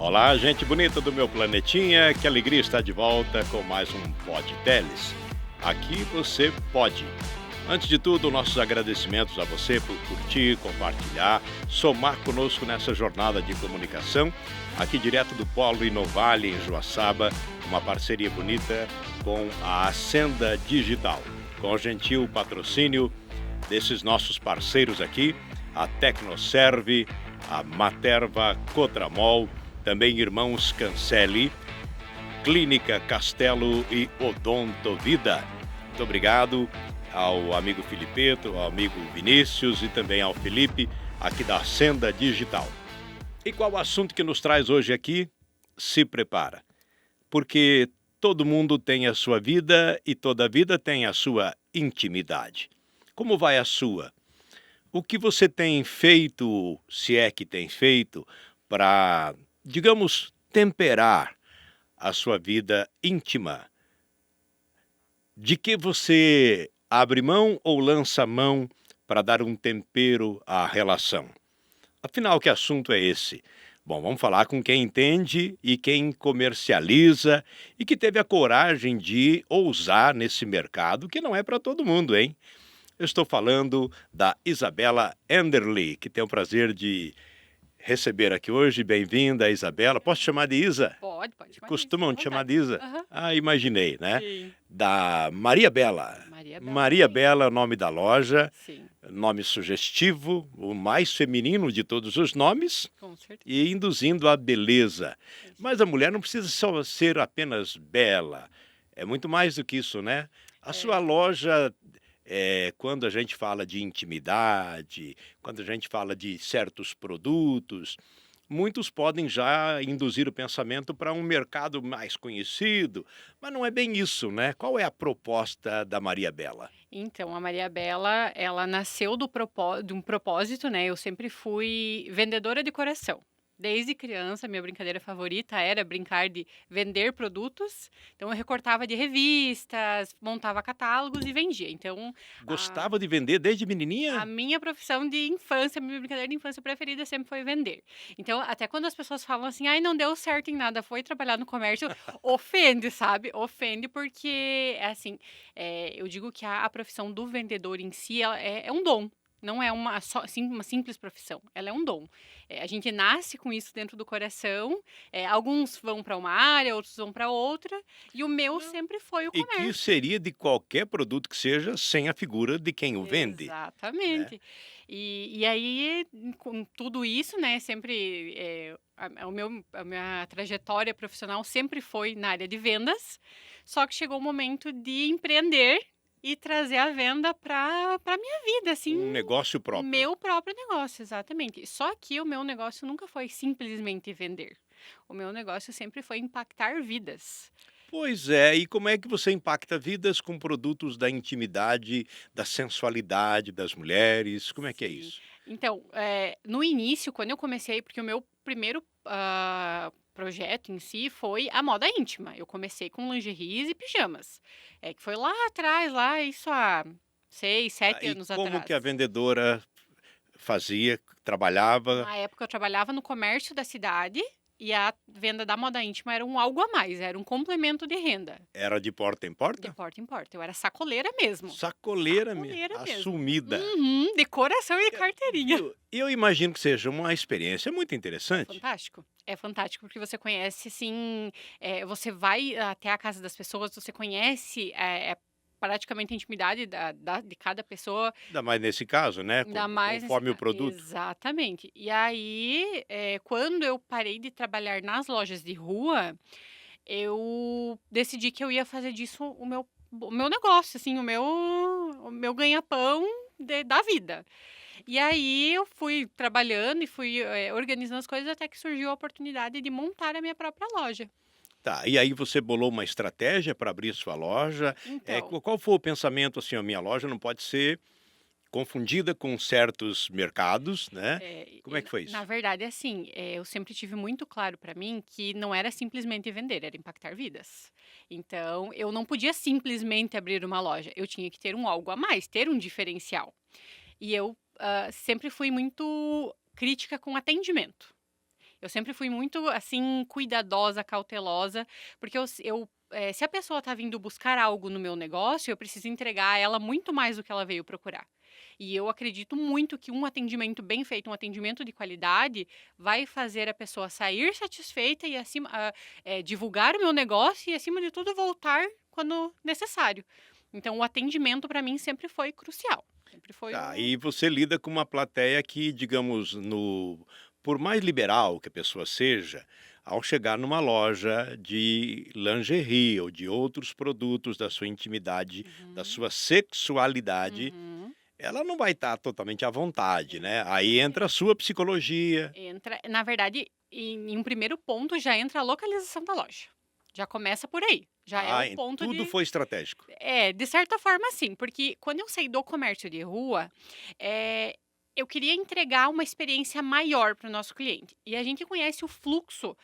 Olá, gente bonita do meu planetinha, que alegria estar de volta com mais um Pod Teles. Aqui você pode. Antes de tudo, nossos agradecimentos a você por curtir, compartilhar, somar conosco nessa jornada de comunicação, aqui direto do Polo Inovale, em Joaçaba, uma parceria bonita com a Ascenda Digital, com o gentil patrocínio desses nossos parceiros aqui, a Tecnoserve, a Materva Cotramol, também Irmãos Cancelli, Clínica Castelo e Odontovida. Muito obrigado ao amigo Filipeto, ao amigo Vinícius e também ao Felipe, aqui da Ascenda Digital. E qual o assunto que nos traz hoje aqui? Se prepara, porque todo mundo tem a sua vida e toda vida tem a sua intimidade. Como vai a sua? O que você tem feito, se é que tem feito, para, digamos, temperar a sua vida íntima? De que você abre mão ou lança mão para dar um tempero à relação? Afinal, que assunto é esse? Bom, vamos falar com quem entende e quem comercializa e que teve a coragem de ousar nesse mercado, que não é para todo mundo, hein? Eu estou falando da Isabela Enderle, que tem o prazer de receber aqui hoje. Bem-vinda, Isabela. Posso te chamar de Isa? Pode chamar de Isa, Costumam à te chamar vontade. de Isa? Aham. Ah, imaginei, né? Sim. Da Maria Bela. Maria Bela Maria também. Bela é o nome da loja, Sim, nome sugestivo, o mais feminino de todos os nomes com certeza. e induzindo a beleza. Mas a mulher não precisa só ser apenas bela, é muito mais do que isso, né? A sua É. loja, quando a gente fala de intimidade, quando a gente fala de certos produtos, muitos podem já induzir o pensamento para um mercado mais conhecido, mas não é bem isso, né? Qual é a proposta da Maria Bela? Então, a Maria Bela, ela nasceu de um propósito, né? Eu sempre fui vendedora de coração. Desde criança, minha brincadeira favorita era brincar de vender produtos. Então, eu recortava de revistas, montava catálogos e vendia. Então, a, Gostava de vender desde a menininha? minha profissão de infância, minha brincadeira de infância preferida sempre foi vender. Então, até quando as pessoas falam assim, ai, não deu certo em nada, foi trabalhar no comércio, ofende, sabe? Ofende porque, é assim, eu digo que a profissão do vendedor em si ela é um dom. Não é uma simples profissão, ela é um dom. A gente nasce com isso dentro do coração, alguns vão para uma área, outros vão para outra, e o meu Não. sempre foi o E que comércio. seria de qualquer produto que seja sem a figura de quem o vende, né? Exatamente. E aí, com tudo isso, né, sempre, a minha trajetória profissional sempre foi na área de vendas, só que chegou o momento de empreender e trazer a venda para minha vida, assim, Um negócio o próprio. meu próprio negócio, exatamente. Só que o meu negócio nunca foi simplesmente vender. O meu negócio sempre foi impactar vidas. Pois é, e como é que você impacta vidas com produtos da intimidade, da sensualidade das mulheres? Como é que é Sim. isso? Então, no início, quando eu comecei porque o meu primeiro, projeto em si foi a moda íntima. Eu comecei com lingeries e pijamas, que foi lá atrás, lá isso há 6, Ah, 7 e anos como que a atrás. vendedora fazia, trabalhava? Na época eu trabalhava no comércio da cidade e a venda da moda íntima era um algo a mais, era um complemento de renda, Era de porta em de porta? porta em porta. Eu era sacoleira mesmo, Sacoleira, sacoleira mesmo. assumida. Uhum, de coração e de carteirinha. Viu? Eu imagino que seja uma experiência muito É interessante. fantástico. É fantástico porque você conhece, assim, você vai até a casa das pessoas, você conhece, praticamente a intimidade de cada pessoa, Ainda mais nesse caso, né? ainda mais nesse Conforme o ca produto. exatamente. E aí, quando eu parei de trabalhar nas lojas de rua, eu decidi que eu ia fazer disso o meu negócio, assim, o meu ganha-pão da vida. E aí eu fui trabalhando e fui, organizando as coisas até que surgiu a oportunidade de montar a minha própria loja. Tá, e aí você bolou uma estratégia para abrir sua loja. Então, Qual foi o pensamento assim, a minha loja não pode ser confundida com certos mercados, né? Como e é que foi na isso? verdade, assim, eu sempre tive muito claro para mim que não era simplesmente vender, era impactar vidas. Então, eu não podia simplesmente abrir uma loja, eu tinha que ter um algo a mais, ter um diferencial. E eu, sempre fui muito crítica com atendimento. Eu sempre fui muito, assim, cuidadosa, cautelosa, porque se a pessoa tá vindo buscar algo no meu negócio, eu preciso entregar a ela muito mais do que ela veio procurar. E eu acredito muito que um atendimento bem feito, um atendimento de qualidade, vai fazer a pessoa sair satisfeita e divulgar o meu negócio e, acima de tudo, voltar quando necessário. Então, o atendimento para mim sempre foi crucial. Sempre foi Tá, o. e você lida com uma plateia que, digamos, no por mais liberal que a pessoa seja, ao chegar numa loja de lingerie ou de outros produtos da sua intimidade, da Uhum, sua sexualidade, uhum. ela não vai estar totalmente à vontade, né. Aí entra a Exatamente. sua psicologia. Entra na verdade, em um primeiro ponto já entra a localização da loja. Já começa por aí. Já é o Ah, ponto tudo de foi estratégico. de certa forma sim, porque quando eu saí do comércio de rua, eh, eu queria entregar uma experiência maior para o nosso cliente. E a gente conhece o fluxo,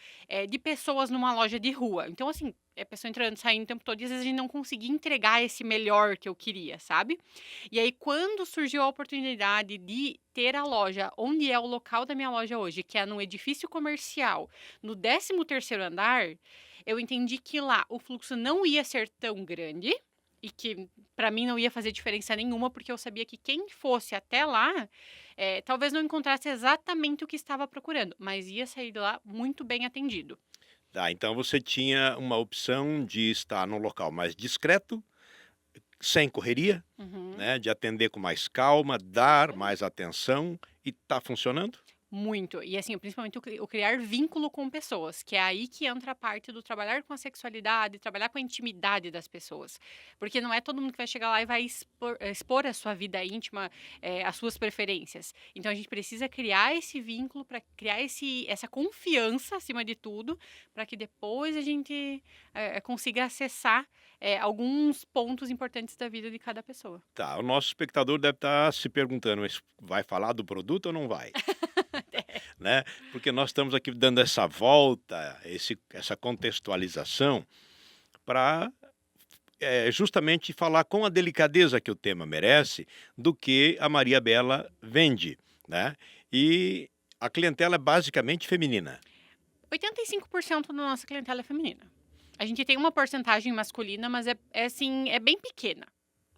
de pessoas numa loja de rua. Então, assim, é pessoa entrando, saindo o tempo todo e às vezes a gente não conseguia entregar esse melhor que eu queria, sabe. E aí quando surgiu a oportunidade de ter a loja onde é o local da minha loja hoje, que é num edifício comercial, no 13º andar, eu entendi que lá o fluxo não ia ser tão grande e que para mim não ia fazer diferença nenhuma, porque eu sabia que quem fosse até lá, talvez não encontrasse exatamente o que estava procurando, mas ia sair de lá muito bem atendido. Tá, então você tinha uma opção de estar num local mais discreto, sem correria, Uhum. né, de atender com mais calma, dar Isso. mais atenção e tá funcionando? Muito. E assim, principalmente o criar vínculo com pessoas, que é aí que entra a parte do trabalhar com a sexualidade, trabalhar com a intimidade das pessoas. Porque não é todo mundo que vai chegar lá e vai expor a sua vida íntima, as suas preferências. Então a gente precisa criar esse vínculo para criar essa confiança acima de tudo, para que depois a gente consiga acessar alguns pontos importantes da vida de cada pessoa. Tá, o nosso espectador deve estar se perguntando: "Mas vai falar do produto ou não vai?", né, porque nós estamos aqui dando essa volta, essa contextualização para justamente falar com a delicadeza que o tema merece, do que a Maria Bela vende, né. E a clientela é basicamente feminina. 85% da nossa clientela é feminina. A gente tem uma porcentagem masculina, mas assim, é bem pequena.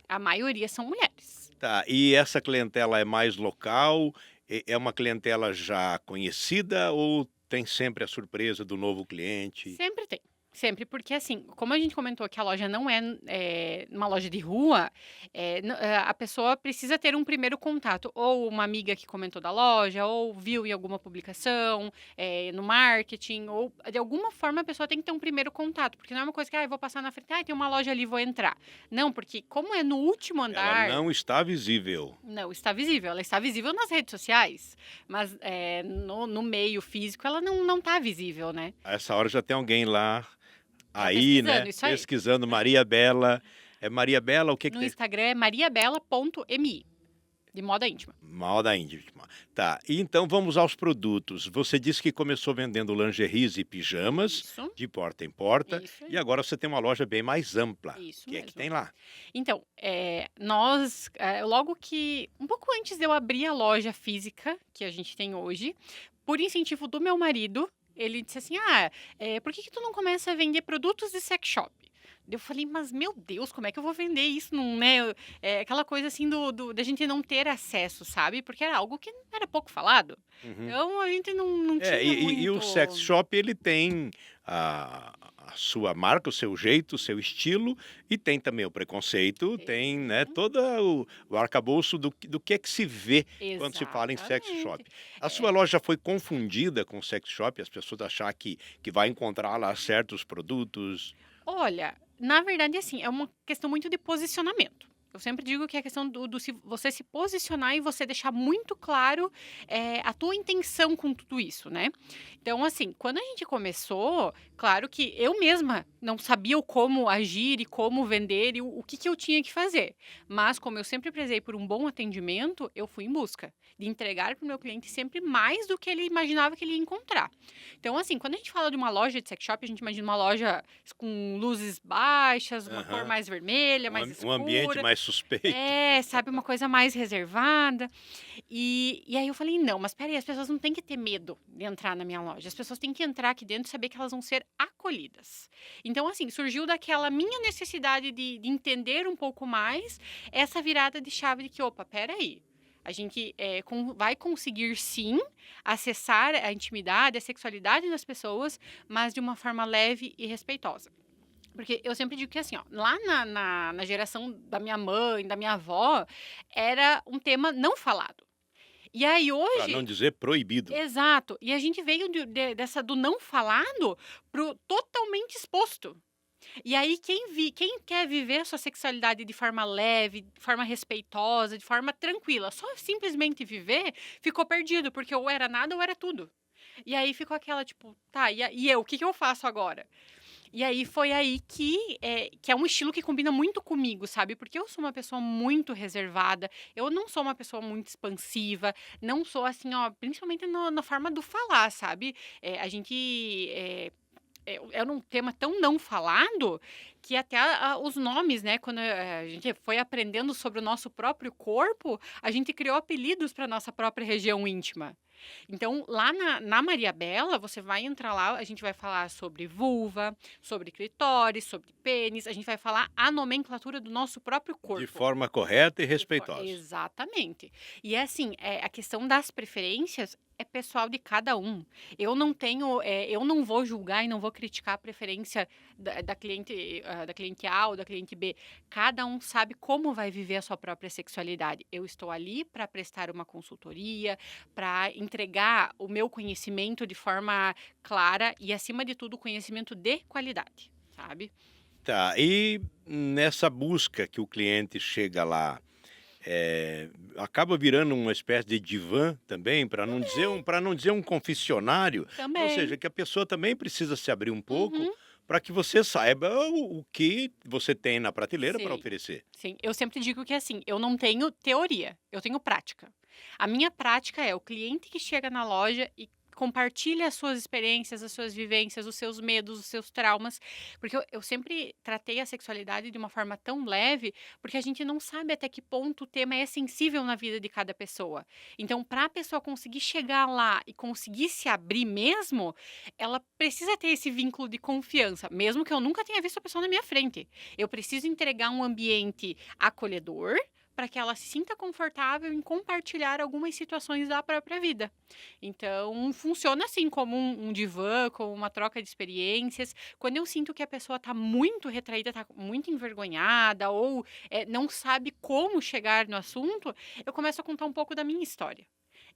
A maioria são mulheres. Tá, e essa clientela é mais local? É uma clientela já conhecida ou tem sempre a surpresa do novo cliente? Sempre tem. Sempre, porque assim, como a gente comentou que a loja não é, uma loja de rua, a pessoa precisa ter um primeiro contato, ou uma amiga que comentou da loja, ou viu em alguma publicação, no marketing, ou de alguma forma a pessoa tem que ter um primeiro contato, porque não é uma coisa que: eu vou passar na frente, tem uma loja ali, vou entrar". Não, porque como é no último Ela andar. não está visível. Não, está visível. Ela está visível nas redes sociais, mas, no meio físico ela não tá visível, né. A essa hora já tem alguém lá, Tá aí, né, pesquisando, isso aí. pesquisando Maria Bela. É Maria Bela, o que que No tem? Instagram é mariabela.mi, de moda íntima. Moda íntima. Tá, e então vamos aos produtos. Você disse que começou vendendo lingeries e pijamas, Isso, de porta em porta, isso e aí, agora você tem uma loja bem mais ampla. isso O que é que mesmo. tem lá? Então, nós, logo que um pouco antes de eu abrir a loja física que a gente tem hoje, por incentivo do meu marido, ele disse assim: "Ah, por que que tu não começa a vender produtos de sex shop?". Daí eu falei: "Mas meu Deus, como é que eu vou vender isso?", não, né, aquela coisa assim da gente não ter acesso, sabe, porque era algo que era pouco falado. Uhum. Então a gente não É, tinha e o muito. sex shop ele tem a sua marca, o seu jeito, o seu estilo, e tem também o preconceito, tem, né, Tem. todo o arcabouço do que é que se vê quando se fala em sex shop. Exatamente. A sua loja foi confundida com sex shop, as pessoas achar que vai encontrar lá certos produtos? Olha, na verdade, assim, é uma questão muito de posicionamento. Eu sempre digo que é a questão do se você se posicionar e você deixar muito claro, a tua intenção com tudo isso, né. Então, assim, quando a gente começou, claro que eu mesma não sabia o como agir e como vender e o que que eu tinha que fazer. Mas como eu sempre prezei por um bom atendimento, eu fui em busca de entregar para o meu cliente sempre mais do que ele imaginava que ele ia encontrar. Então, assim, quando a gente fala de uma loja de sex shop, a gente imagina uma loja com luzes baixas, uma cor Aham. mais vermelha, mais Um ambiente escura. mais suspeito. sabe, uma coisa mais reservada. E aí eu falei: "Não, mas espera aí, as pessoas não têm que ter medo de entrar na minha loja, as pessoas têm que entrar aqui dentro e saber que elas vão ser acolhidas". Então, assim, surgiu daquela minha necessidade de entender um pouco mais, essa virada de chave de que: "Opa, espera aí, a gente, vai conseguir sim acessar a intimidade, a sexualidade das pessoas, mas de uma forma leve e respeitosa". Porque eu sempre digo que assim, ó, lá na geração da minha mãe, da minha avó, era um tema não falado. E aí Para não hoje dizer proibido. exato, e a gente veio dessa do não falado pro totalmente exposto. E aí quem quer viver a sua sexualidade de forma leve, de forma respeitosa, de forma tranquila, só simplesmente viver, ficou perdido, porque ou era nada ou era tudo. E aí ficou aquela tipo: "Tá, e eu, o que que eu faço agora?". E aí foi aí que é um estilo que combina muito comigo, sabe, porque eu sou uma pessoa muito reservada, eu não sou uma pessoa muito expansiva, não sou assim, ó, principalmente na forma do falar, sabe. A gente, era um tema tão não falado, que até os nomes, né, quando, a gente foi aprendendo sobre o nosso próprio corpo, a gente criou apelidos para nossa própria região íntima. Então, lá na Maria Bela, você vai entrar lá, a gente vai falar sobre vulva, sobre clitóris, sobre pênis, a gente vai falar a nomenclatura do nosso próprio De corpo. forma correta e respeitosa. Exatamente. E é assim, a questão das preferências é pessoal de cada um. Eu não vou julgar e não vou criticar a preferência da cliente, da cliente A ou da cliente B. Cada um sabe como vai viver a sua própria sexualidade. Eu estou ali para prestar uma consultoria, para entregar o meu conhecimento de forma clara e, acima de tudo, conhecimento de qualidade, sabe? Tá, e nessa busca que o cliente chega lá, acaba virando uma espécie de divã também, para não dizer um confessionário, ou seja, Também. que a pessoa também precisa se abrir um pouco, Uhum. para que você saiba o que você tem na prateleira para Sim. oferecer. Sim, eu sempre digo que assim, eu não tenho teoria, eu tenho prática. A minha prática é o cliente que chega na loja e compartilha as suas experiências, as suas vivências, os seus medos, os seus traumas, porque eu sempre tratei a sexualidade de uma forma tão leve, porque a gente não sabe até que ponto o tema é sensível na vida de cada pessoa. Então, para a pessoa conseguir chegar lá e conseguir se abrir mesmo, ela precisa ter esse vínculo de confiança, mesmo que eu nunca tenha visto a pessoa na minha frente. Eu preciso entregar um ambiente acolhedor para que ela se sinta confortável em compartilhar algumas situações da própria vida. Então, funciona assim, como um divã, como uma troca de experiências. Quando eu sinto que a pessoa está muito retraída, está muito envergonhada ou não sabe como chegar no assunto, eu começo a contar um pouco da minha história.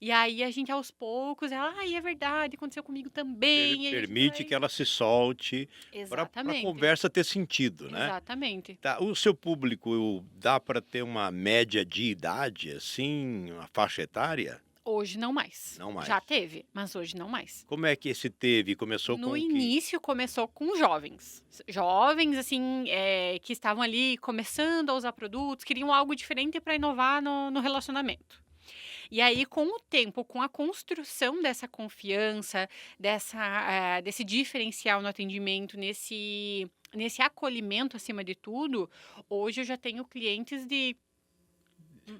E aí a gente aos poucos, ela, ai, é verdade, aconteceu comigo também. E a gente Permite que vai. ela se solte, para a Exatamente. conversa ter sentido, né. Exatamente. Tá, o seu público dá para ter uma média de idade, assim, uma faixa etária? Hoje não mais. Não mais. Já teve, mas hoje não mais. Como é que esse teve? Começou No com que início começou com jovens. Jovens, assim, que estavam ali começando a usar produtos, queriam algo diferente para inovar no relacionamento. E aí, com o tempo, com a construção dessa confiança, desse diferencial no atendimento, nesse acolhimento acima de tudo, hoje eu já tenho clientes de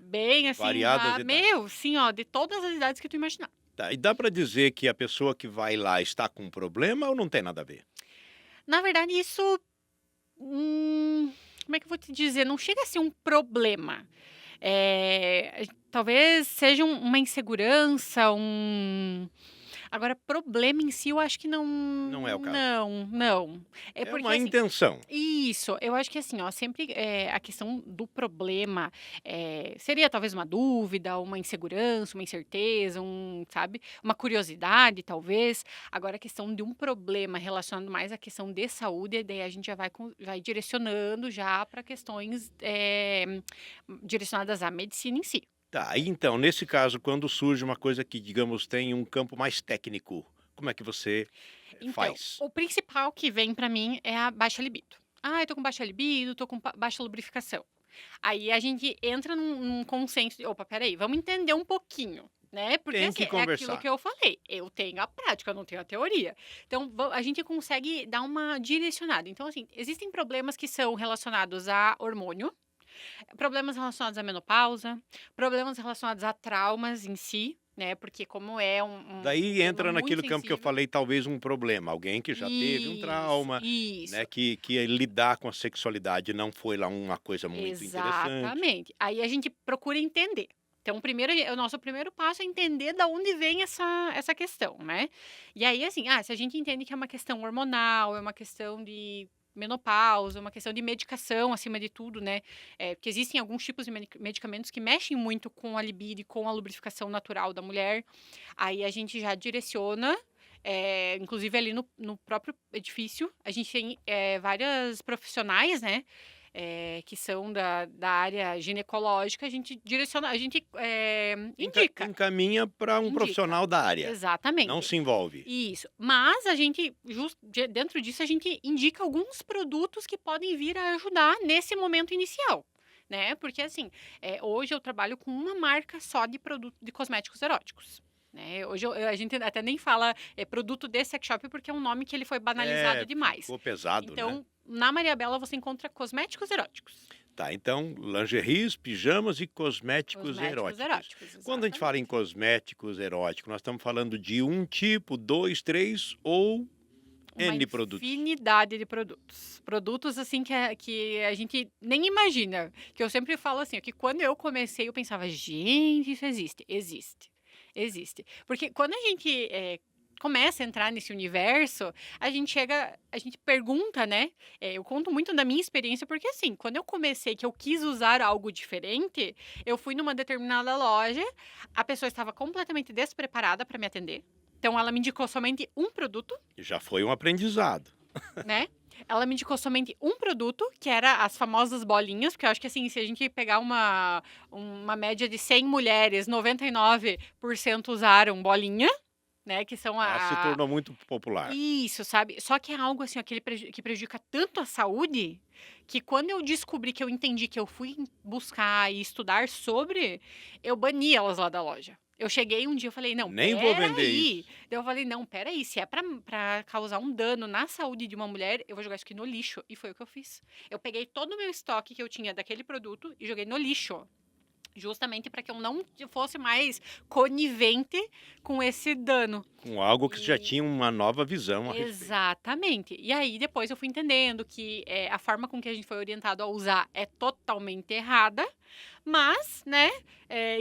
bem assim, variadas idades? sim, ó, de todas as idades que tu imaginar. Tá, e dá para dizer que a pessoa que vai lá está com um problema ou não tem nada a ver? Na verdade, isso, como é que eu vou te dizer? Não chega a ser um problema. Talvez seja uma insegurança, agora problema em si eu acho que não Não é o caso. não, não. É É porque uma assim intenção. isso, eu acho que assim, ó, sempre, a questão do problema, seria talvez uma dúvida, uma insegurança, uma incerteza, sabe, uma curiosidade talvez. Agora a questão de um problema relacionado mais à questão de saúde, daí a gente já vai direcionando já para questões, direcionadas à medicina em si. Tá, e então, nesse caso, quando surge uma coisa que, digamos, tem um campo mais técnico, como é que você Então, faz? o principal que vem pra mim é a baixa libido. "Ah, eu tô com baixa libido, tô com baixa lubrificação". Aí a gente entra num consenso de: "Opa, espera aí, vamos entender um pouquinho", né, porque Tem assim, que é aquilo conversar. que eu falei, eu tenho a prática, eu não tenho a teoria. Então a gente consegue dar uma direcionada. Então assim, existem problemas que são relacionados a hormônio, Problemas relacionados à menopausa, problemas relacionados a traumas em si, né, porque como é um Daí tema entra muito naquele campo que eu sensível. falei, talvez um problema, alguém que já teve um Isso, trauma, né, isso. que lidar com a sexualidade não foi lá uma coisa muito interessante. Exatamente. Aí a gente procura entender. Então, o nosso primeiro passo é entender da onde vem essa questão, né. E aí, assim, se a gente entende que é uma questão hormonal, é uma questão de menopausa, é uma questão de medicação acima de tudo, né, porque existem alguns tipos de medicamentos que mexem muito com a libido e com a lubrificação natural da mulher, aí a gente já direciona, inclusive ali no próprio edifício, a gente tem, várias profissionais, né, que são da área ginecológica, a gente, indica, Encaminha para um indica. profissional da área, não Exatamente. se envolve. Isso. Mas a gente dentro disso, a gente indica alguns produtos que podem vir a ajudar nesse momento inicial, né, porque assim, hoje eu trabalho com uma marca só de produto de cosméticos eróticos, né, hoje a gente até nem fala, produto de sex shop, porque é um nome que ele foi banalizado É, demais. ficou pesado, né. Então, na Maria Bela você encontra cosméticos eróticos. Tá, então lingeries, pijamas e cosméticos Cosméticos eróticos. eróticos, Quando a gente fala em exatamente. cosméticos eróticos, nós estamos falando de um tipo, 2, 3 ou Uma N produtos? infinidade de produtos. Produtos, assim, que a gente nem imagina. Que eu sempre falo assim, que quando eu comecei eu pensava: "Gente, isso existe". Existe, existe. Porque quando a gente, começa a entrar nesse universo, a gente pergunta, né, eu conto muito da minha experiência, porque assim, quando eu comecei que eu quis usar algo diferente, eu fui numa determinada loja, a pessoa estava completamente despreparada para me atender, então ela me indicou somente um produto, Já foi um aprendizado. né. Ela me indicou somente um produto, que era as famosas bolinhas, porque eu acho que, assim, se a gente pegar uma média de 100 mulheres, 99% usaram bolinha, né, que são Ah, se a tornou muito popular. isso, sabe. Só que é algo, assim, ó, que prejudica tanto a saúde, que quando eu descobri, que eu entendi, que eu fui buscar e estudar sobre, eu bani elas lá da loja. Eu cheguei um dia, eu falei: "Não, Nem vou espera vender aí". isso. Daí eu falei: "Não, espera aí, se é pra causar um dano na saúde de uma mulher, eu vou jogar isso aqui no lixo". E foi o que eu fiz. Eu peguei todo o meu estoque que eu tinha daquele produto e joguei no lixo. Justamente para que eu não fosse mais conivente com esse dano. Com algo que você já E tinha uma nova visão a respeito. exatamente. E aí depois eu fui entendendo que, a forma com que a gente foi orientado a usar é totalmente errada, mas, né,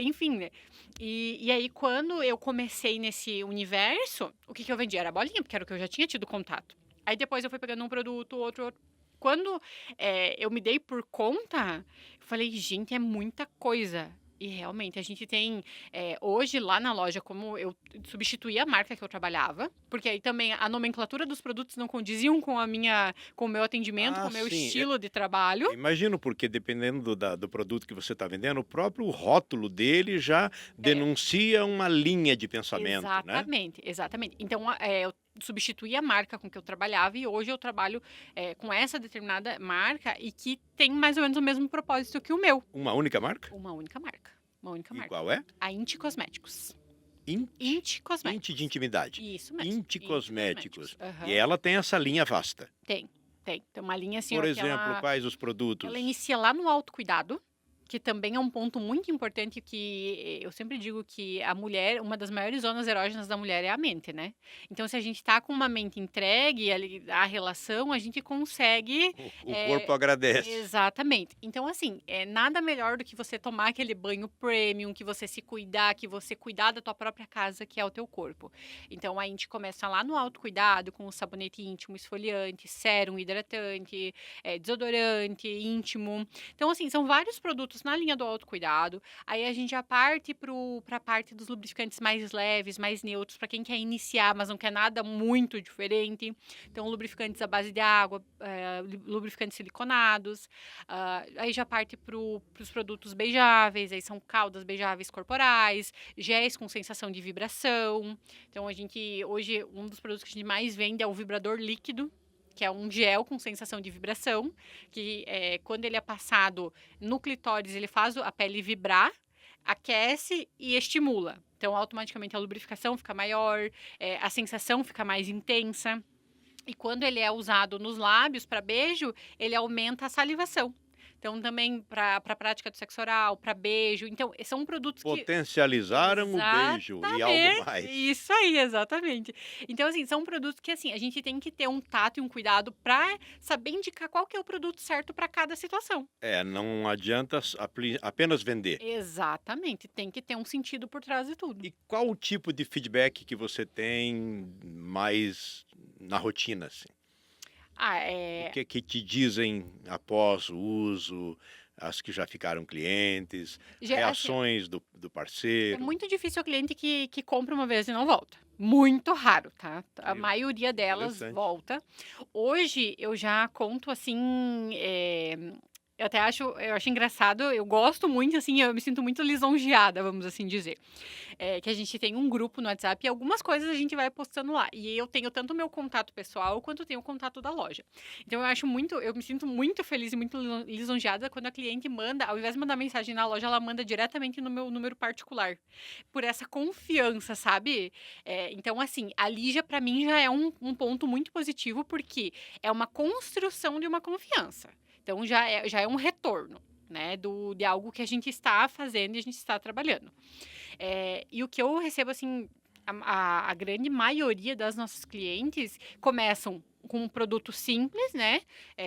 enfim, né. E aí quando eu comecei nesse universo, o que que eu vendia? Era bolinha, porque era o que eu já tinha tido contato. Aí depois eu fui pegando um produto, outro. Quando, eu me dei por conta, eu falei: "Gente, é muita coisa". E realmente a gente tem, hoje lá na loja, como eu substituí a marca que eu trabalhava, porque aí também a nomenclatura dos produtos não condiziam com o meu atendimento, com Ah, o meu sim. estilo de trabalho. Imagino, porque dependendo do produto que você está vendendo, o próprio rótulo dele já É, denuncia uma linha de pensamento, né? exatamente, exatamente. Então, eu substituí a marca com que eu trabalhava e hoje eu trabalho, com essa determinada marca e que tem mais ou menos o mesmo propósito que o meu. Uma única marca? Uma única marca, uma única E marca. qual é? A Inti Cosméticos. Int, Inti Int de Cosméticos. intimidade. Isso mesmo, Int Inti Cosméticos. Cosméticos. E Aham. ela tem essa linha vasta. Tem, tem. Tem uma linha assim, Por ó, que exemplo, quais os ela produtos? inicia lá no autocuidado, que também é um ponto muito importante, que eu sempre digo que a mulher, uma das maiores zonas erógenas da mulher é a mente, né. Então se a gente tá com uma mente entregue ali à relação, a gente consegue, O corpo agradece. exatamente. Então assim, é nada melhor do que você tomar aquele banho premium, que você se cuidar, que você cuidar da tua própria casa, que é o teu corpo. Então a gente começa lá no autocuidado, com o sabonete íntimo, esfoliante, sérum hidratante, desodorante íntimo. Então, assim, são vários produtos na linha do autocuidado. Aí a gente já parte para a parte dos lubrificantes mais leves, mais neutros, para quem quer iniciar, mas não quer nada muito diferente. Então, lubrificantes à base de água, lubrificantes siliconados. Aí já parte para os produtos beijáveis, aí são caldas beijáveis corporais, géis com sensação de vibração. Então, hoje, um dos produtos que a gente mais vende é o vibrador líquido, que é um gel com sensação de vibração, que quando ele é passado no clitóris, ele faz a pele vibrar, aquece e estimula. Então, automaticamente a lubrificação fica maior, a sensação fica mais intensa. E quando ele é usado nos lábios para beijo, ele aumenta a salivação. Então também para prática do sexo oral, para beijo. Então, são produtos que Potencializaram o beijo e algo exatamente, mais. isso aí, exatamente. Então, assim, são produtos que, assim, a gente tem que ter um tato e um cuidado para saber indicar qual que é o produto certo para cada situação. É, não adianta apenas vender. Exatamente, tem que ter um sentido por trás de tudo. E qual o tipo de feedback que você tem mais na rotina, assim? Ah, O que é que te dizem após o uso, as que já ficaram clientes, assim, reações do é parceiro? muito difícil o cliente que compra uma vez e não volta. Muito raro, tá? A Que maioria delas interessante. volta. Hoje eu já conto assim, eu acho engraçado, eu gosto muito, assim, eu me sinto muito lisonjeada, vamos assim dizer. Que a gente tem um grupo no WhatsApp e algumas coisas a gente vai postando lá. E eu tenho tanto o meu contato pessoal quanto tenho o contato da loja. Então eu me sinto muito feliz e muito lisonjeada quando a cliente manda, ao invés de mandar mensagem na loja, ela manda diretamente no meu número particular. Por essa confiança, sabe? Então, assim, a Lígia, pra mim, já é um ponto muito positivo, porque é uma construção de uma confiança. Então, já é um retorno, né? De algo que a gente está fazendo e a gente está trabalhando. E o que eu recebo, assim, a grande maioria das nossas clientes começam com um produto simples, né?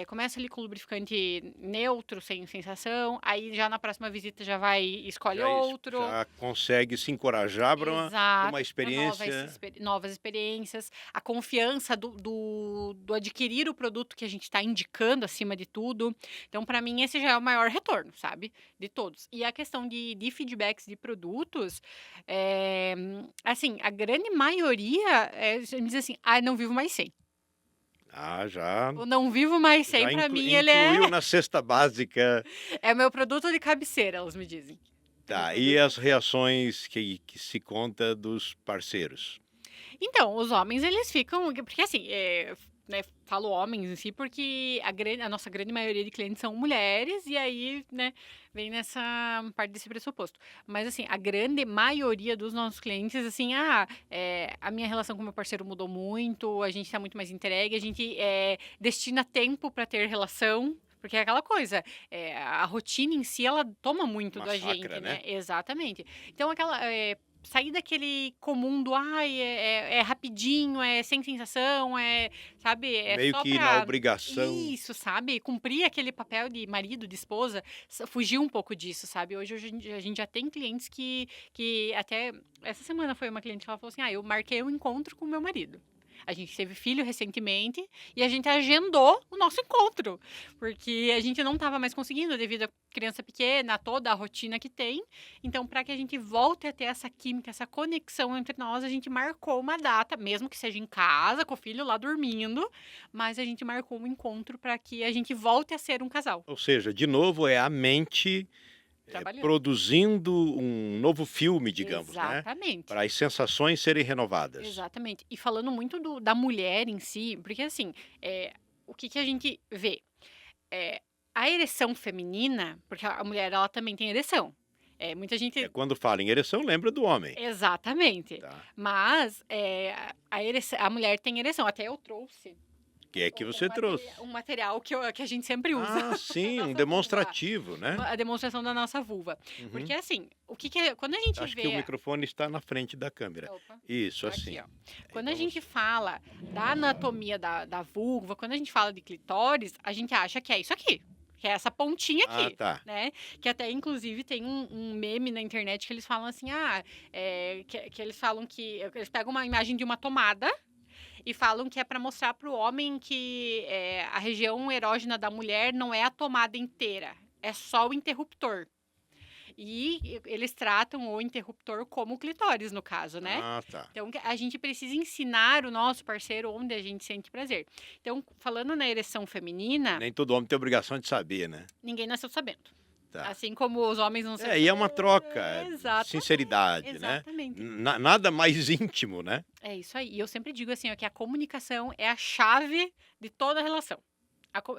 Começa ali com lubrificante neutro, sem sensação. Aí já na próxima visita já vai escolhe Já, outro. já consegue se encorajar para uma Exato, pra experiência. novas experiências, a confiança do adquirir o produto que a gente está indicando acima de tudo. Então, para mim, esse já é o maior retorno, sabe? De todos. E a questão de feedbacks de produtos, assim, a grande maioria me diz assim, ah, não vivo mais sem. Ah, já, O não vivo mais sem, já para mim, ele incluiu na cesta básica. é meu produto de cabeceira, elas me dizem. É meu Tá, e produto. as reações que se conta dos parceiros? Então, os homens, eles ficam. Porque assim, né, falo homens em si, porque a nossa grande maioria de clientes são mulheres, e aí, né, vem nessa parte desse pressuposto. Mas assim, a grande maioria dos nossos clientes, assim, a minha relação com meu parceiro mudou muito, a gente tá muito mais entregue, a gente destina tempo para ter relação. Porque é aquela coisa, a rotina em si, ela toma muito da Massacra, gente, né? né? Exatamente. Então, sair daquele comum do, ai, é rapidinho, é sem sensação, sabe, é Meio só que na pra obrigação. isso, sabe, cumprir aquele papel de marido, de esposa, fugir um pouco disso, sabe. Hoje a gente já tem clientes que até essa semana foi uma cliente que ela falou assim: "Ah, eu marquei um encontro com o meu marido". A gente teve filho recentemente e a gente agendou o nosso encontro, porque a gente não estava mais conseguindo devido à criança pequena, toda a rotina que tem. Então, para que a gente volte a ter essa química, essa conexão entre nós, a gente marcou uma data, mesmo que seja em casa, com o filho lá dormindo, mas a gente marcou um encontro para que a gente volte a ser um casal, Ou seja, de novo, é a mente trabalhando. produzindo um novo filme, digamos, né? Exatamente. Para as sensações serem renovadas. Exatamente. E falando muito da mulher em si, porque assim, o que a gente vê? Eh, a ereção feminina, porque a mulher ela também tem ereção. Muita É gente quando fala em ereção, lembra do homem, exatamente. tá? Mas, a mulher tem ereção. Até eu trouxe Que é que você trouxe. um material que a gente sempre usa Ah, na sim, um nossa vulva. demonstrativo, né? A demonstração da nossa vulva. Uhum. Porque assim, o que é quando a gente Acho que o vê microfone está na frente da câmera. opa, Isso, tá assim. aqui, ó. Aí Quando a vamos- gente fala da anatomia da vulva, quando a gente fala de clitóris, a gente acha que é isso aqui, que é essa pontinha Ah, aqui, tá. né? Que até, inclusive, tem um meme na internet que eles falam assim, que eles falam que eles pegam uma imagem de uma tomada e falam que é para mostrar para o homem que a região erógena da mulher não é a tomada inteira, é só o interruptor. E eles tratam o interruptor como o clitóris, no caso, né? Ah, tá. Então, a gente precisa ensinar o nosso parceiro onde a gente sente prazer. Então, falando na ereção feminina, Nem todo homem tem obrigação de saber, né? ninguém nasceu sabendo. Tá. Assim como os homens não sabem. E é uma troca, Exatamente, sinceridade, né? exatamente. Nada mais íntimo, né? É isso aí. E eu sempre digo assim, ó, que a comunicação é a chave de toda relação.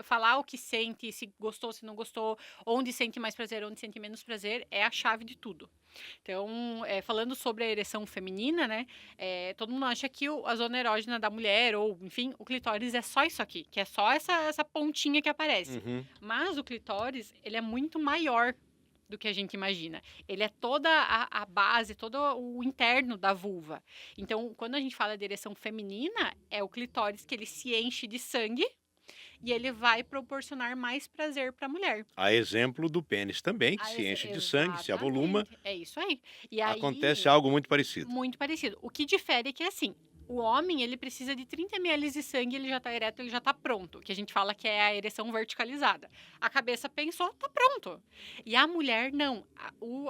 falar o que sente, se gostou, se não gostou, onde sente mais prazer, onde sente menos prazer, é a chave de tudo. Então, falando sobre a ereção feminina, né? Todo mundo acha que a zona erógena da mulher, ou enfim, o clitóris é só isso aqui, que é só essa pontinha que aparece. Uhum. Mas o clitóris, ele é muito maior do que a gente imagina. Ele é toda a base, todo o interno da vulva. Então, quando a gente fala de ereção feminina, é o clitóris que ele se enche de sangue e ele vai proporcionar mais prazer para a mulher. A exemplo do pênis também, que Ah, se enche de sangue, se avoluma. exatamente. É isso aí. E Acontece aí, algo muito parecido. muito parecido. O que difere é que, assim, o homem, ele precisa de 30 ml de sangue, ele já tá ereto, ele já tá pronto. Que a gente fala que é a ereção verticalizada. A cabeça pensou, tá pronto. E a mulher, não.